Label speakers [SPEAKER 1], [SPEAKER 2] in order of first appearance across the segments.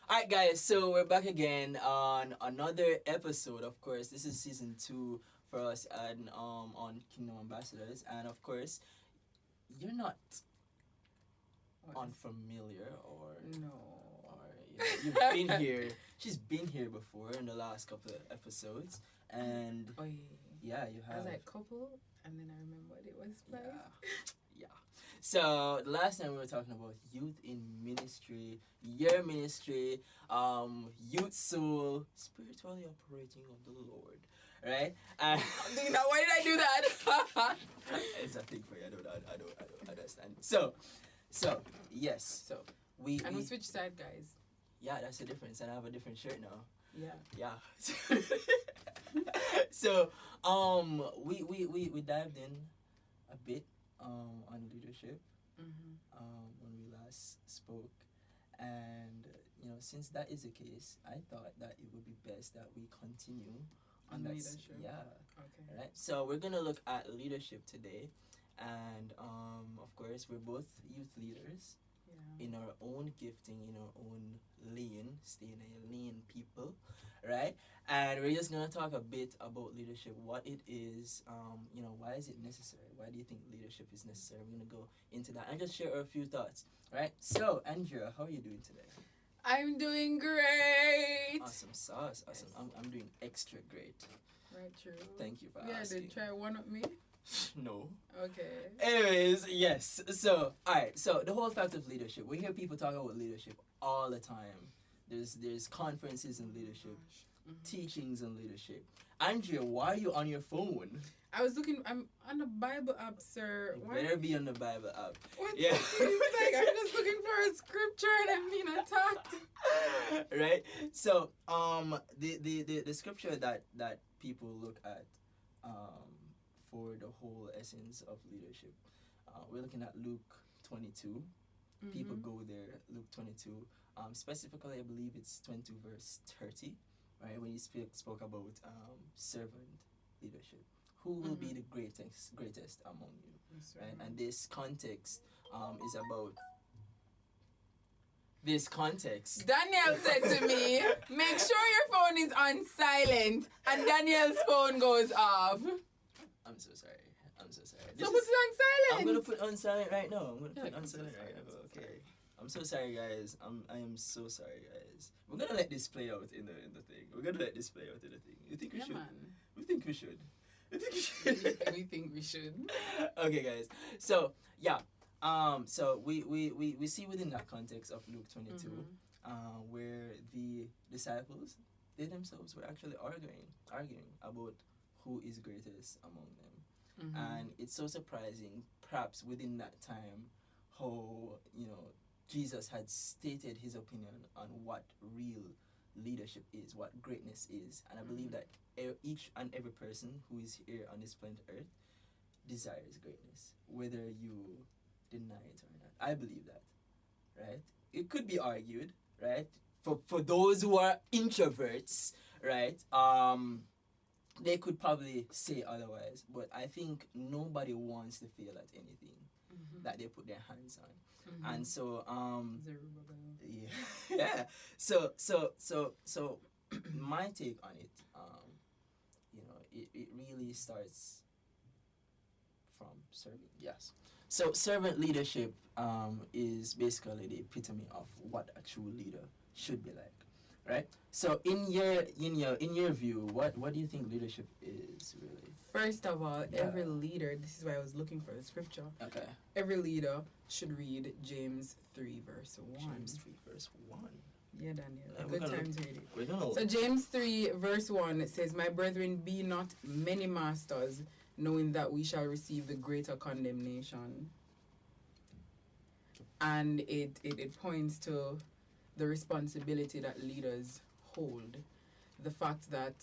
[SPEAKER 1] Alright, guys, so we're back again on another episode. Of course, this is season 2 for us and on Kingdom Ambassadors, and of course, you're not unfamiliar or
[SPEAKER 2] No.
[SPEAKER 1] or you've been here. She's been here before in the last couple of episodes, and
[SPEAKER 2] Oh
[SPEAKER 1] yeah, you
[SPEAKER 2] I
[SPEAKER 1] have.
[SPEAKER 2] was like couple, and then I remembered it was spice.
[SPEAKER 1] Yeah. Yeah. So the last time we were talking about youth in ministry, your ministry, youth soul, spiritually operating of the Lord, right? And
[SPEAKER 2] Why did I do that?
[SPEAKER 1] it's a thing for you. I don't understand. So yes. So we
[SPEAKER 2] switch side, guys.
[SPEAKER 1] yeah, that's the difference. And I have a different shirt now.
[SPEAKER 2] Yeah.
[SPEAKER 1] Yeah. So we dived in a bit on leadership when we last spoke, and since that is the case, I thought that it would be best that we continue on that
[SPEAKER 2] leadership.
[SPEAKER 1] Okay. Right. So we're gonna look at leadership today, and of course we're both youth leaders.
[SPEAKER 2] Yeah.
[SPEAKER 1] In our own gifting, in our own lane, staying a lane people, right? And we're just gonna talk a bit about leadership, what it is, why is it necessary? Why do you think leadership is necessary? We're gonna go into that and just share a few thoughts, right? So, Andrea, how are you doing today?
[SPEAKER 2] I'm doing great.
[SPEAKER 1] Awesome sauce, awesome. Yes. I'm doing extra great.
[SPEAKER 2] Right, true.
[SPEAKER 1] Thank you for
[SPEAKER 2] asking. Yeah, did try one of me.
[SPEAKER 1] No.
[SPEAKER 2] Okay.
[SPEAKER 1] Anyways, yes. So, alright. So, the whole fact of leadership. We hear people talk about leadership all the time. There's conferences in leadership, teachings in leadership. Andrea, why are you on your phone?
[SPEAKER 2] I was looking. I'm on the Bible app, sir.
[SPEAKER 1] You better be on the Bible app.
[SPEAKER 2] What?
[SPEAKER 1] Yeah.
[SPEAKER 2] It's like I'm just looking for a scripture and I'm being attacked.
[SPEAKER 1] Right. So, the scripture that people look at, for the whole essence of leadership. We're looking at Luke 22. People go there, Luke 22. Specifically, I believe it's 22 verse 30, right? When you spoke about servant leadership. Who will be the greatest among you? Right? And this context is about... This context.
[SPEAKER 2] Daniel said to me, make sure your phone is on silent, and Daniel's phone goes off.
[SPEAKER 1] I'm so sorry.
[SPEAKER 2] So put it on silent.
[SPEAKER 1] I'm gonna put on silent right now. Okay. I'm so sorry, guys. I am so sorry, guys. We're gonna let this play out in the thing. You think we should?
[SPEAKER 2] Man.
[SPEAKER 1] We think we should. We
[SPEAKER 2] think we should.
[SPEAKER 1] Okay, guys. So yeah. So we see within that context of Luke 22, where the disciples, they themselves were actually arguing about who is greatest among them. And it's so surprising, perhaps within that time, how Jesus had stated his opinion on what real leadership is, what greatness is. And I believe that each and every person who is here on this planet Earth desires greatness, whether you deny it or not. I believe that, right? It could be argued, right? For those who are introverts, right? They could probably say otherwise, but I think nobody wants to fail at anything that they put their hands on. And so yeah. So my take on it, it really starts from serving. Yes. So servant leadership is basically the epitome of what a true leader should be like. Right. So in your view, what do you think leadership is really?
[SPEAKER 2] First of all, every leader, this is why I was looking for the scripture.
[SPEAKER 1] Okay.
[SPEAKER 2] Every leader should read James 3 verse 1.
[SPEAKER 1] James 3 verse 1.
[SPEAKER 2] Yeah, Daniel. Good time to read it.
[SPEAKER 1] So
[SPEAKER 2] James 3 verse 1, it says, "My brethren, be not many masters, knowing that we shall receive the greater condemnation." And it points to the responsibility that leaders hold. The fact that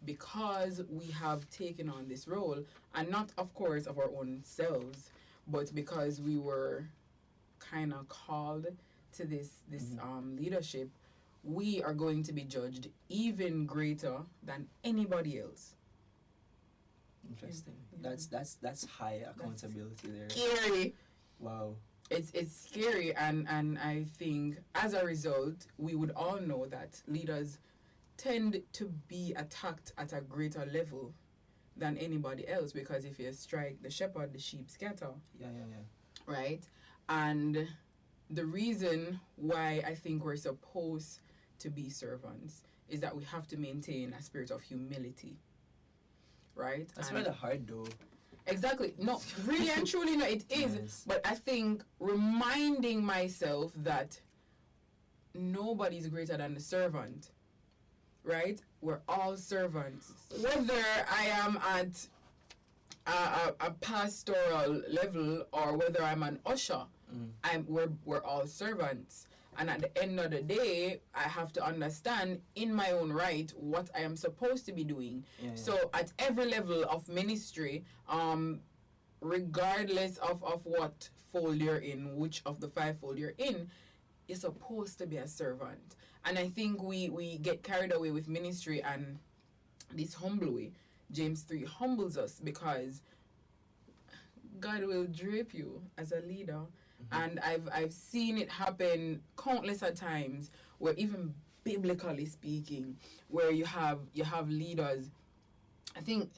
[SPEAKER 2] because we have taken on this role, and not, of course, of our own selves, but because we were kind of called to this leadership, we are going to be judged even greater than anybody else.
[SPEAKER 1] Interesting. Yeah. That's high accountability there.
[SPEAKER 2] Scary.
[SPEAKER 1] Wow.
[SPEAKER 2] it's scary, and I think as a result we would all know that leaders tend to be attacked at a greater level than anybody else, because if you strike the shepherd, the sheep scatter.
[SPEAKER 1] Yeah, yeah, yeah.
[SPEAKER 2] Right? And the reason why I think we're supposed to be servants is that we have to maintain a spirit of humility. Right?
[SPEAKER 1] That's
[SPEAKER 2] And
[SPEAKER 1] rather hard though.
[SPEAKER 2] exactly. No, really and truly, no, it is.
[SPEAKER 1] Yes.
[SPEAKER 2] But I think reminding myself that nobody's greater than the servant, right? We're all servants. Whether I am at a pastoral level or whether I'm an usher, we're all servants. And at the end of the day, I have to understand in my own right what I am supposed to be doing.
[SPEAKER 1] Yeah, yeah.
[SPEAKER 2] So at every level of ministry, regardless of what fold you're in, which of the fivefold you're in, you're supposed to be a servant. And I think we get carried away with ministry and this humble way. James 3 humbles us because God will drape you as a leader. And I've seen it happen countless of times where, even biblically speaking, where you have leaders. I think,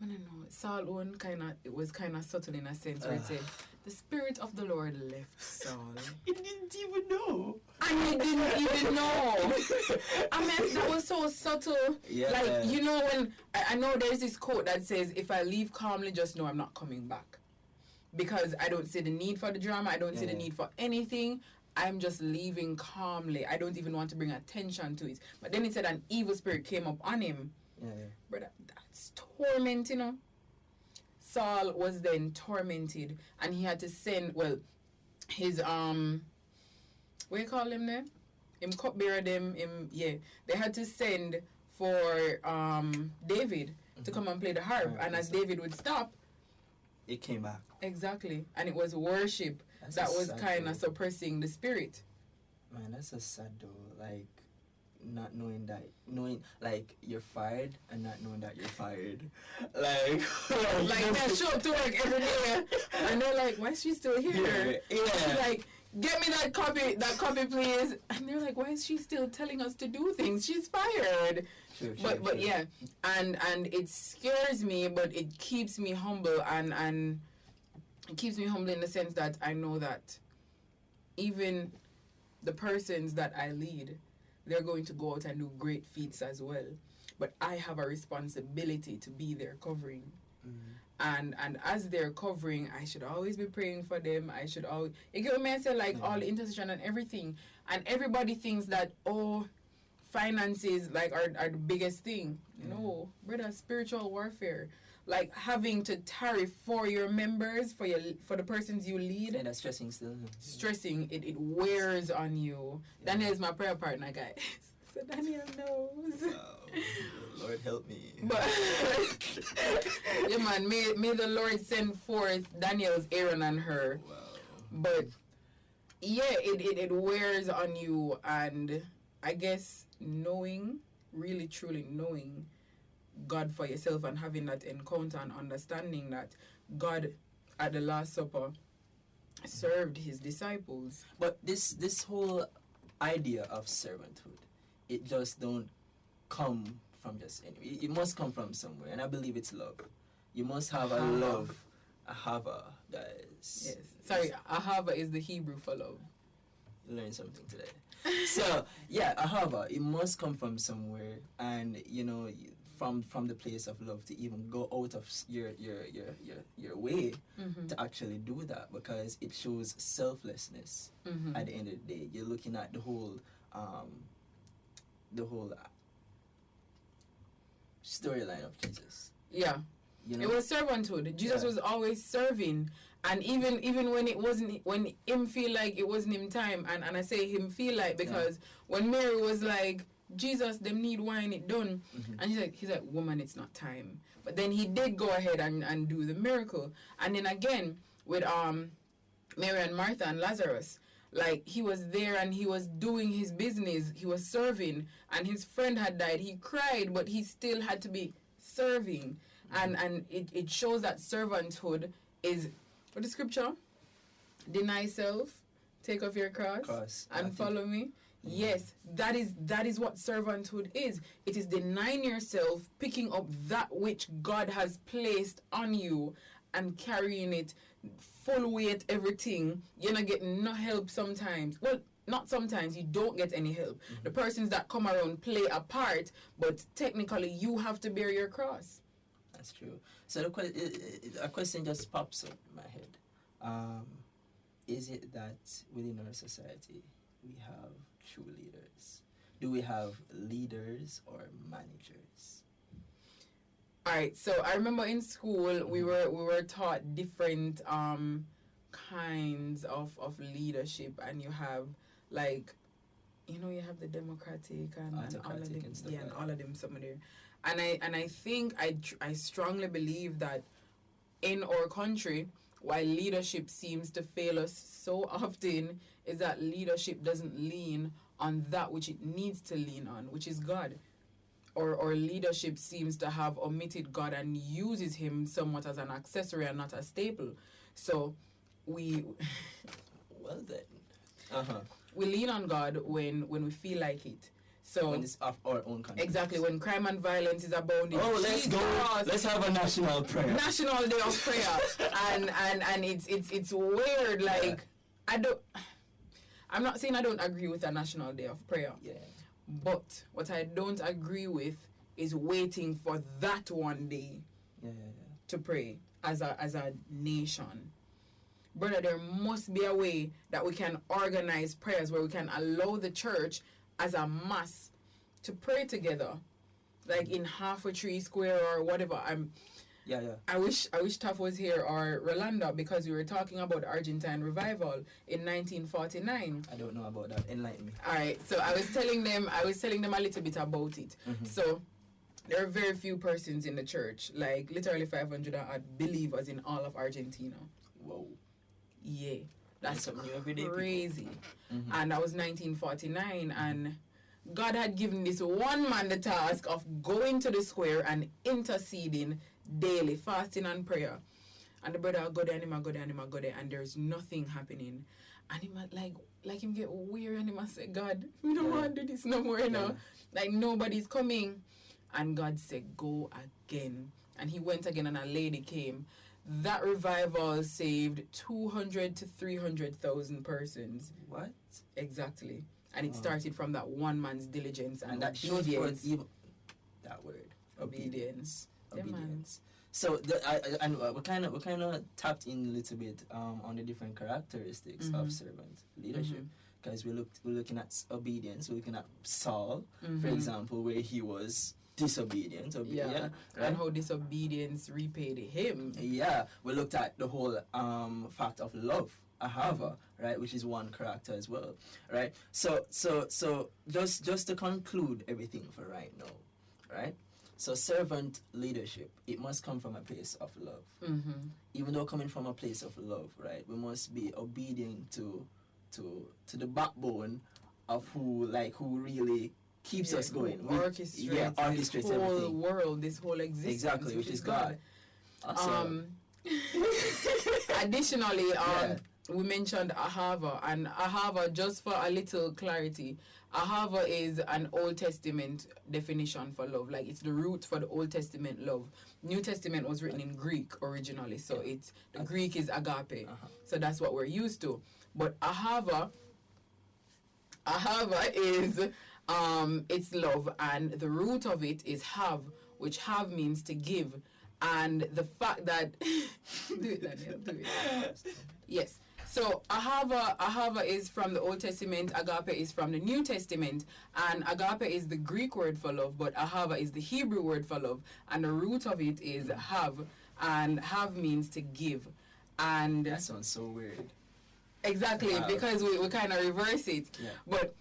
[SPEAKER 2] I don't know, Saul own it was kind of subtle in a sense where it said, the Spirit of the Lord left Saul.
[SPEAKER 1] You didn't even know.
[SPEAKER 2] And he didn't even know. I mean, that was so subtle.
[SPEAKER 1] Yeah.
[SPEAKER 2] Like, you know, when I know there's this quote that says, if I leave calmly, just know I'm not coming back. Because I don't see the need for the drama. I don't see the need for anything. I'm just leaving calmly. I don't even want to bring attention to it. But then it said an evil spirit came up on him.
[SPEAKER 1] Yeah, yeah.
[SPEAKER 2] Brother, that's torment, you know. Saul was then tormented, and he had to send, his, what you call him there? Him cupbearer them, they had to send for David to come and play the harp.
[SPEAKER 1] Right,
[SPEAKER 2] and as David would stop,
[SPEAKER 1] it came back.
[SPEAKER 2] exactly, and it was worship
[SPEAKER 1] That's
[SPEAKER 2] that
[SPEAKER 1] a
[SPEAKER 2] was
[SPEAKER 1] sad
[SPEAKER 2] kind of
[SPEAKER 1] though.
[SPEAKER 2] suppressing the spirit.
[SPEAKER 1] Man, that's so sad though. Like, not knowing like you're fired and not knowing that you're fired. Like
[SPEAKER 2] Like, they show up to work every day, and they're like, why is she still here?
[SPEAKER 1] Yeah.
[SPEAKER 2] She's like, get me that copy please. And they're like, why is she still telling us to do things? She's fired.
[SPEAKER 1] Sure,
[SPEAKER 2] But yeah, and it scares me, but it keeps me humble, and it keeps me humble in the sense that I know that even the persons that I lead, they're going to go out and do great feats as well. But I have a responsibility to be their covering. And as they're covering, I should always be praying for them. I should always, you get what I say, like all the intercession and everything. And everybody thinks that, finances like are the biggest thing. No, brother, spiritual warfare. Like having to tarry for your members, for the persons you lead.
[SPEAKER 1] Yeah, that's stressing still.
[SPEAKER 2] Stressing, it wears on you. Yeah. Daniel's my prayer partner, guys. So Daniel knows.
[SPEAKER 1] Wow. Lord help me.
[SPEAKER 2] But yeah, man, may the Lord send forth Daniel's Aaron and her.
[SPEAKER 1] Wow.
[SPEAKER 2] But yeah, it wears on you, and I guess really truly knowing God for yourself and having that encounter and understanding that God at the Last Supper served his disciples.
[SPEAKER 1] But this whole idea of servanthood, it just don't come from just anywhere. It must come from somewhere, and I believe it's love. You must have a love, a hava, guys.
[SPEAKER 2] Yes. Sorry, ahava is the Hebrew for love.
[SPEAKER 1] You learned something today. So yeah, ahava, it must come from somewhere, and from the place of love to even go out of your way to actually do that, because it shows selflessness. At the end of the day, you're looking at the whole storyline of Jesus.
[SPEAKER 2] Yeah. It was servanthood. Jesus was always serving, and even when it wasn't, when him feel like it wasn't him time, and I say him feel like because when Mary was like, Jesus, them need wine, it done, and he's like, woman, it's not time. But then he did go ahead and do the miracle, and then again with Mary and Martha and Lazarus, like he was there and he was doing his business, he was serving, and his friend had died. He cried, but he still had to be serving. And it shows that servanthood is, what the scripture? Deny self, take up your cross, and follow me. Yes, that is what servanthood is. It is denying yourself, picking up that which God has placed on you and carrying it full weight, everything. You're not getting no help sometimes. Well, not sometimes, you don't get any help. The persons that come around play a part, but technically you have to bear your cross.
[SPEAKER 1] That's true. So a question just pops up in my head. Is it that within our society we have true leaders? Do we have leaders or managers?
[SPEAKER 2] All right. So I remember in school we were taught different kinds of leadership, and you have like, you have the democratic and all of them,
[SPEAKER 1] and stuff
[SPEAKER 2] and
[SPEAKER 1] like
[SPEAKER 2] all of them somewhere there. And I think I strongly believe that in our country, why leadership seems to fail us so often is that leadership doesn't lean on that which it needs to lean on, which is God. Or leadership seems to have omitted God and uses him somewhat as an accessory and not a staple. So we
[SPEAKER 1] well then.
[SPEAKER 2] We lean on God when we feel like it. So
[SPEAKER 1] when it's of our own country.
[SPEAKER 2] Exactly, when crime and violence is abounding.
[SPEAKER 1] Oh, let's go. Let's have a national prayer.
[SPEAKER 2] National Day of Prayer. and it's weird. Like, I'm not saying I don't agree with a National Day of Prayer.
[SPEAKER 1] Yeah.
[SPEAKER 2] But what I don't agree with is waiting for that one day to pray as a nation. Brother, there must be a way that we can organize prayers where we can allow the church as a mass to pray together, like in half a tree square or whatever. I wish Taff was here or Rolanda, because we were talking about Argentine revival in 1949.
[SPEAKER 1] I don't know about that. Enlighten me.
[SPEAKER 2] All right, so I was telling them a little bit about it. So there are very few persons in the church, like literally 500 odd believers in all of Argentina.
[SPEAKER 1] Whoa.
[SPEAKER 2] Yeah, that's crazy. And that was 1949, and God had given this one man the task of going to the square and interceding daily, fasting and prayer. And the brother go there, and him go there, and there's nothing happening. And him like him get weird, and him say, God, we don't want to do this no more, Like nobody's coming. And God said, go again. And he went again, and a lady came. That revival saved 200 to 300,000 persons.
[SPEAKER 1] What?
[SPEAKER 2] Exactly. And it started from that one man's diligence and
[SPEAKER 1] that shows
[SPEAKER 2] obedience.
[SPEAKER 1] That word.
[SPEAKER 2] Obedience.
[SPEAKER 1] Obedience. So we kind of tapped in a little bit on the different characteristics of servant leadership, because we're looking at obedience. We're looking at Saul, for example, where he was disobedient. Right?
[SPEAKER 2] And how disobedience repaid him.
[SPEAKER 1] Yeah, we looked at the whole fact of love, ahava, right, which is one character as well, right? So just to conclude everything for right now, right? So servant leadership, it must come from a place of love. Even though coming from a place of love, right, we must be obedient to the backbone of who really keeps us going.
[SPEAKER 2] Orchestrates this whole
[SPEAKER 1] everything.
[SPEAKER 2] World, this whole existence.
[SPEAKER 1] Exactly, which is God. Awesome.
[SPEAKER 2] Additionally, we mentioned ahava, and ahava, just for a little clarity, ahava is an Old Testament definition for love. Like, it's the root for the Old Testament love. New Testament was written in Greek originally, so it's the Greek is agape. So that's what we're used to. But ahava is it's love, and the root of it is have, which have means to give. And the fact that do it, Daniel, do it. Yes. So ahava is from the Old Testament, agape is from the New Testament, and agape is the Greek word for love, but ahava is the Hebrew word for love, and the root of it is have, and have means to give. And
[SPEAKER 1] that sounds so weird.
[SPEAKER 2] Exactly, because we kind of reverse it. Yeah. But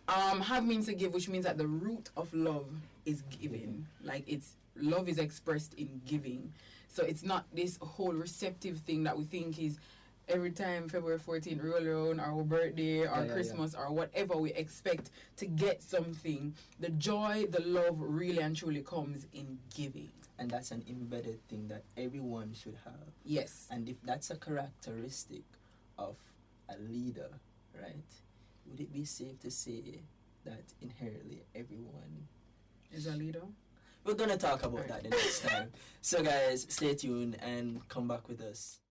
[SPEAKER 2] have means to give, which means that the root of love is giving. Like, it's love is expressed in giving. So it's not this whole receptive thing that we think is every time February 14th roll around, or our birthday, or Christmas, or whatever, we expect to get something. The joy, the love really and truly comes in giving.
[SPEAKER 1] And that's an embedded thing that everyone should have.
[SPEAKER 2] Yes.
[SPEAKER 1] And if that's a characteristic of a leader, right? Would it be safe to say that inherently everyone
[SPEAKER 2] Is a leader?
[SPEAKER 1] we're gonna talk about
[SPEAKER 2] Right.
[SPEAKER 1] that the next time. So guys, stay tuned and come back with us.